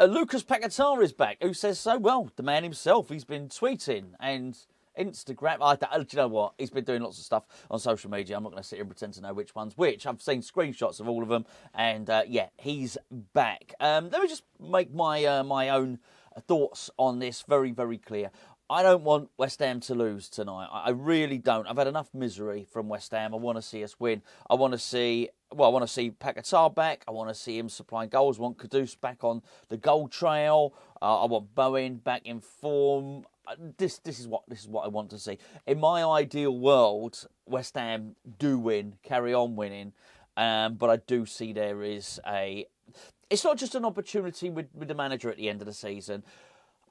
Lucas Paqueta is back. Who says so? Well, the man himself. He's been tweeting and Instagram. Do you know what? He's been doing lots of stuff on social media. I'm not going to sit here and pretend to know which one's which. I've seen screenshots of all of them, and yeah, he's back. Let me just make my own thoughts on this very, very clear. I don't want West Ham to lose tonight. I really don't. I've had enough misery from West Ham. I want to see us win. I want to see Paqueta back. I want to see him supplying goals. I want Kudus back on the goal trail. I want Bowen back in form. This is what I want to see. In my ideal world, West Ham do win, carry on winning, but I do see there is it's not just an opportunity with the manager at the end of the season.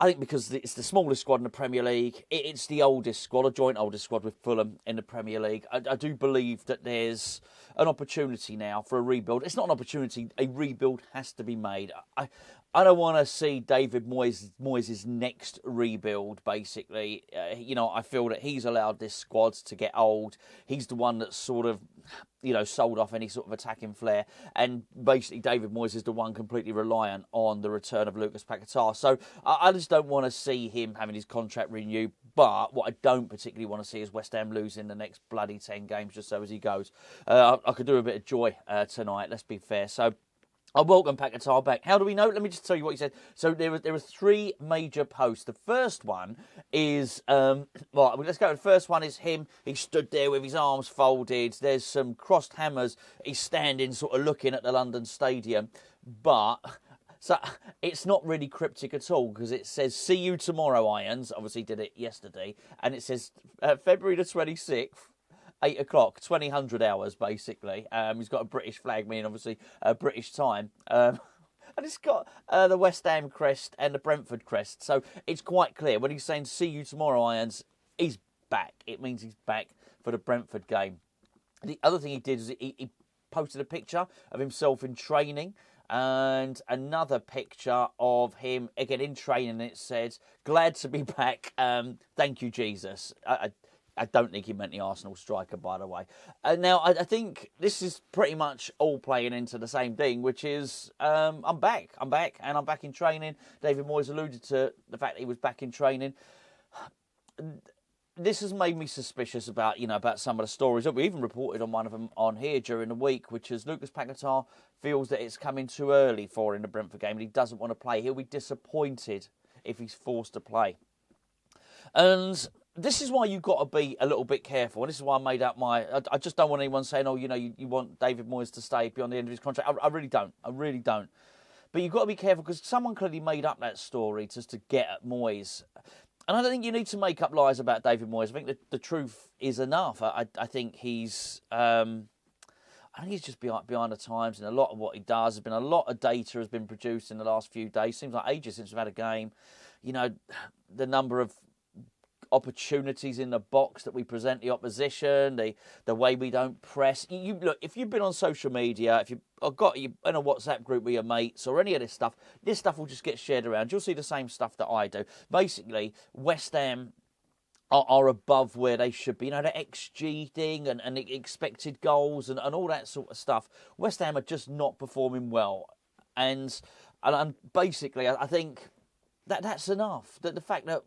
I think because it's the smallest squad in the Premier League, it's the oldest squad, a joint oldest squad with Fulham in the Premier League. I do believe that there's an opportunity now for a rebuild. It's not an opportunity, a rebuild has to be made. I don't want to see David Moyes' next rebuild, basically. I feel that he's allowed this squad to get old. He's the one that's sort of, sold off any sort of attacking flair. And basically, David Moyes is the one completely reliant on the return of Lucas Paqueta. So I just don't want to see him having his contract renewed. But what I don't particularly want to see is West Ham losing the next bloody 10 games just so as he goes. I could do a bit of joy tonight, let's be fair. So I welcome Paqueta back. How do we know? Let me just tell you what he said. So there were three major posts. The first one is, let's go. The first one is him. He stood there with his arms folded. There's some crossed hammers. He's standing sort of looking at the London Stadium. So it's not really cryptic at all because it says, see you tomorrow, Irons. Obviously did it yesterday. And it says February the 26th. 8 o'clock, 2000 hours, basically. He's got a British flag, meaning obviously British time. And it's got the West Ham crest and the Brentford crest. So it's quite clear. When he's saying, see you tomorrow, Irons, he's back. It means he's back for the Brentford game. The other thing he did is he posted a picture of himself in training and another picture of him, again, in training. And it says, glad to be back. Thank you, Jesus. I don't think he meant the Arsenal striker, by the way. Now, I think this is pretty much all playing into the same thing, which is I'm back, and I'm back in training. David Moyes alluded to the fact that he was back in training. This has made me suspicious about some of the stories that we even reported on one of them on here during the week, which is Lucas Paqueta feels that it's coming too early for in the Brentford game and he doesn't want to play. He'll be disappointed if he's forced to play. And this is why you've got to be a little bit careful. And this is why I made up I just don't want anyone saying, you want David Moyes to stay beyond the end of his contract. I really don't. I really don't. But you've got to be careful because someone clearly made up that story just to get at Moyes. And I don't think you need to make up lies about David Moyes. I think that the truth is enough. I think he's just behind the times in a lot of what he does. There's been a lot of data has been produced in the last few days. Seems like ages since we've had a game. The number of opportunities in the box that we present the opposition, the way we don't press. Look, if you've been on social media, if you've got you in a WhatsApp group with your mates or any of this stuff will just get shared around. You'll see the same stuff that I do. Basically, West Ham are above where they should be. The XG thing and the expected goals and all that sort of stuff. West Ham are just not performing well. And basically, I think that's enough. That the fact that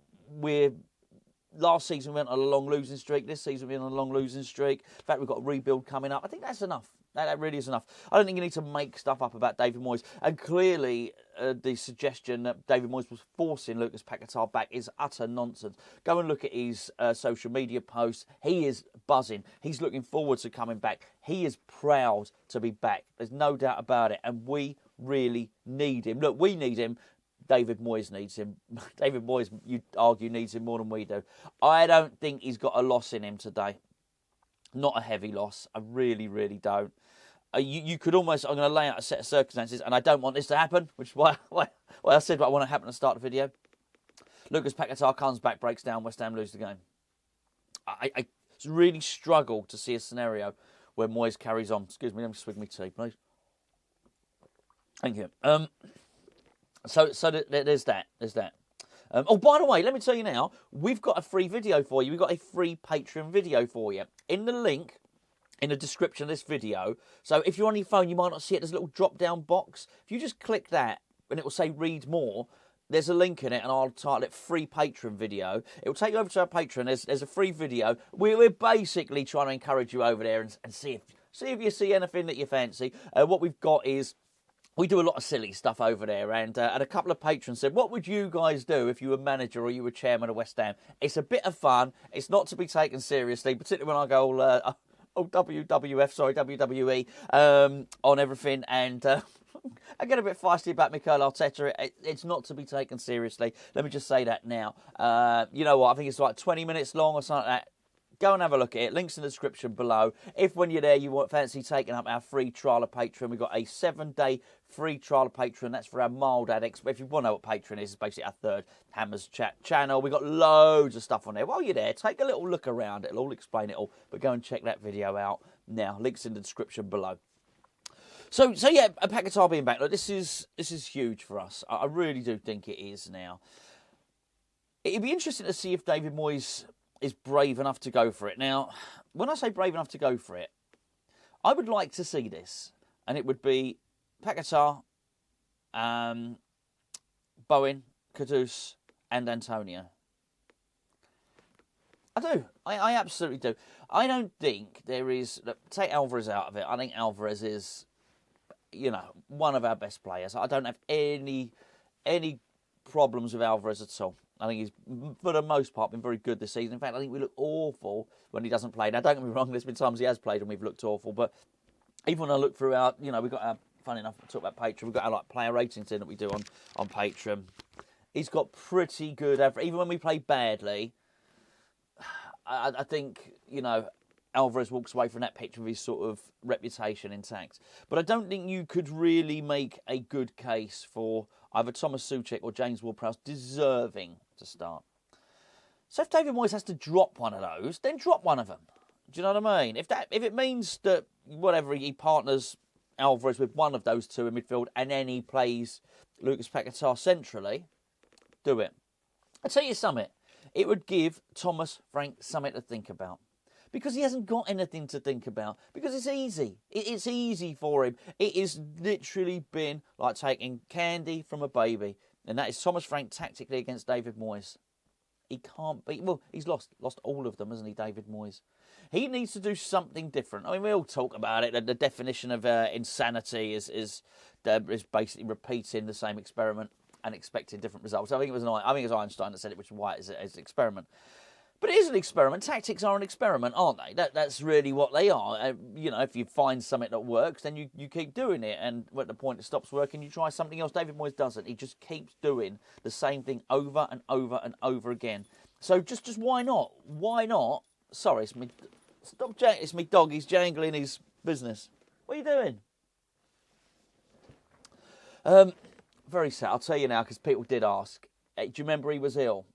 last season we went on a long losing streak. This season we're on a long losing streak. In fact, we've got a rebuild coming up. I think that's enough. That really is enough. I don't think you need to make stuff up about David Moyes. And clearly, the suggestion that David Moyes was forcing Lucas Paqueta back is utter nonsense. Go and look at his social media posts. He is buzzing. He's looking forward to coming back. He is proud to be back. There's no doubt about it. And we really need him. Look, we need him. David Moyes needs him. David Moyes, you'd argue, needs him more than we do. I don't think he's got a loss in him today. Not a heavy loss. I really, really don't. You could almost, I'm going to lay out a set of circumstances, and I don't want this to happen, which is why I said what I want to happen to start the video. Lucas Paqueta comes back, breaks down, West Ham lose the game. I really struggle to see a scenario where Moyes carries on. Excuse me, let me swig my tea, please. Thank you. So there's that. By the way, let me tell you now, we've got a free video for you. We've got a free Patreon video for you. In the link in the description of this video. So if you're on your phone, you might not see it. There's a little drop-down box. If you just click that, and it will say read more. There's a link in it, and I'll title it free Patreon video. It will take you over to our Patreon. There's a free video. We're basically trying to encourage you over there and see if you see anything that you fancy. What we've got is, we do a lot of silly stuff over there, and a couple of patrons said, what would you guys do if you were manager or you were chairman of West Ham? It's a bit of fun. It's not to be taken seriously, particularly when I go WWE on everything, and I get a bit feisty about Mikel Arteta. It's not to be taken seriously. Let me just say that now. You know what? I think it's like 20 minutes long or something like that. Go and have a look at it. Links in the description below. If when you're there you fancy taking up our free trial of Patreon, we've got a 7-day free trial of Patreon. That's for our mild addicts. If you want to know what Patreon is, it's basically our third Hammers Chat channel. We've got loads of stuff on there. While you're there, take a little look around. It'll all explain it all. But go and check that video out now. Links in the description below. So yeah, Paqueta being back. Look, this is huge for us. I really do think it is now. It'd be interesting to see if David Moyes is brave enough to go for it. Now, when I say brave enough to go for it, I would like to see this, and it would be Paqueta, Bowen, Kudus, and Antonio. I do. I absolutely do. I don't think there is... Look, take Alvarez out of it. I think Alvarez is, you know, one of our best players. I don't have any problems with Alvarez at all. I think he's, for the most part, been very good this season. In fact, I think we look awful when he doesn't play. Now, don't get me wrong, there's been times he has played and we've looked awful, but even when I look through our, you know, we've got our, funny enough, we talk about Patreon, we've got our like player ratings in that we do on Patreon. He's got pretty good average. Even when we play badly, I think, you know, Alvarez walks away from that pitch with his sort of reputation intact. But I don't think you could really make a good case for either Thomas Souček or James Ward-Prowse deserving to start. So if David Moyes has to drop one of those, then drop one of them. Do you know what I mean? If it means that whatever he partners Alvarez with one of those two in midfield and then he plays Lucas Paqueta centrally, do it. I'll tell you something. It would give Thomas Frank something to think about. Because he hasn't got anything to think about. Because it's easy. It's easy for him. It has literally been like taking candy from a baby. And that is Thomas Frank tactically against David Moyes. He can't beat... Well, he's lost all of them, hasn't he, David Moyes? He needs to do something different. I mean, we all talk about it. The definition of insanity is basically repeating the same experiment and expecting different results. I think it was Einstein that said it, which is why it's an experiment. But it is an experiment. Tactics are an experiment, aren't they? That's really what they are. You know, if you find something that works, then you keep doing it. And at the point it stops working, you try something else. David Moyes doesn't. He just keeps doing the same thing over and over and over again. So just why not? Why not? Sorry, it's me dog. He's jangling his business. What are you doing? Very sad. I'll tell you now, because people did ask. Do you remember he was ill?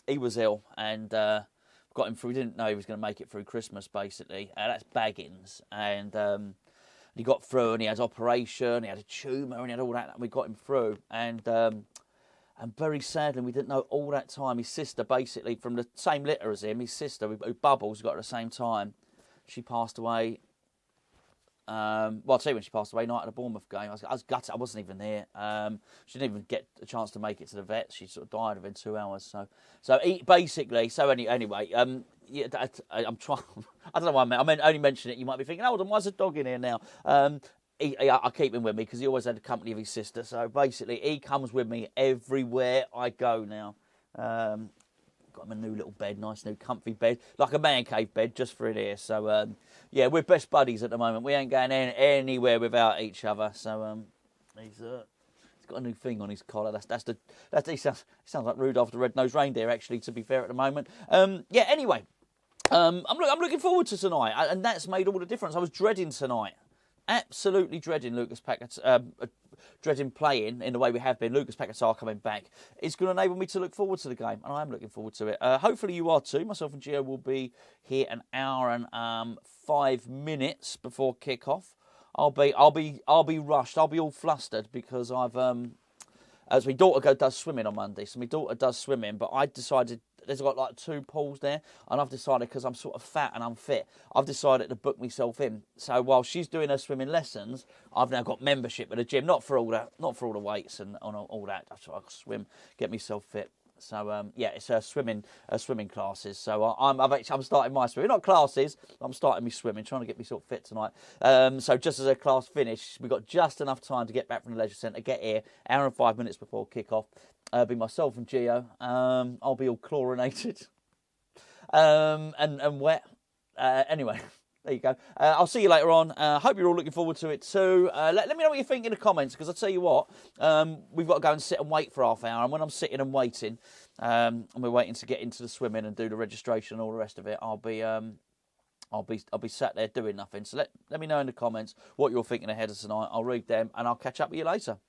He was ill and got him through. We didn't know he was going to make it through Christmas, basically. That's Baggins. And he got through and he had operation, he had a tumour and he had all that. And we got him through. And very sadly, we didn't know all that time. His sister, basically, from the same litter as him, his sister, who Bubbles, got at the same time, she passed away. Well, I'll tell you when she passed away, night at the Bournemouth game. I was gutted. I wasn't even there. She didn't even get a chance to make it to the vet. She sort of died within 2 hours. Anyway, yeah, I'm trying. I don't know why I only mention it. You might be thinking, hold on, why's a dog in here now? I keep him with me because he always had the company of his sister. So basically, he comes with me everywhere I go now. Got him a new little bed, nice new comfy bed, like a man cave bed, just for it here. So yeah, we're best buddies at the moment. We ain't going anywhere without each other. So he's got a new thing on his collar. He sounds like Rudolph the Red-Nosed Reindeer, actually. To be fair, at the moment. Yeah. Anyway, I'm looking forward to tonight, and that's made all the difference. I was dreading tonight. Absolutely dreading Lucas Paqueta, dreading playing in the way we have been. Lucas Paqueta coming back. It's going to enable me to look forward to the game, and I am looking forward to it. Hopefully you are too. Myself and Gio will be here an hour and 5 minutes before kick-off. I'll be rushed. I'll be all flustered because as my daughter does swimming on Monday. So my daughter does swimming, but I decided there's got like 2 pools there, and I've decided, because I'm sort of fat and unfit, I've decided to book myself in. So while she's doing her swimming lessons, I've now got membership at the gym, not for all the weights and all that. I try to swim, get myself fit. So yeah, it's swimming classes. So I'm starting my swimming, not classes. I'm starting my swimming, trying to get myself fit tonight. So just as a class finished, we got just enough time to get back from the leisure centre, get here, hour and 5 minutes before kick off. Be myself and Gio. I'll be all chlorinated and wet. Anyway. There you go. I'll see you later on. Hope you're all looking forward to it too. Let me know what you think in the comments, because I'll tell you what, we've got to go and sit and wait for half an hour. And when I'm sitting and waiting, and we're waiting to get into the swimming and do the registration and all the rest of it, I'll be sat there doing nothing. So let me know in the comments what you're thinking ahead of tonight. I'll read them and I'll catch up with you later.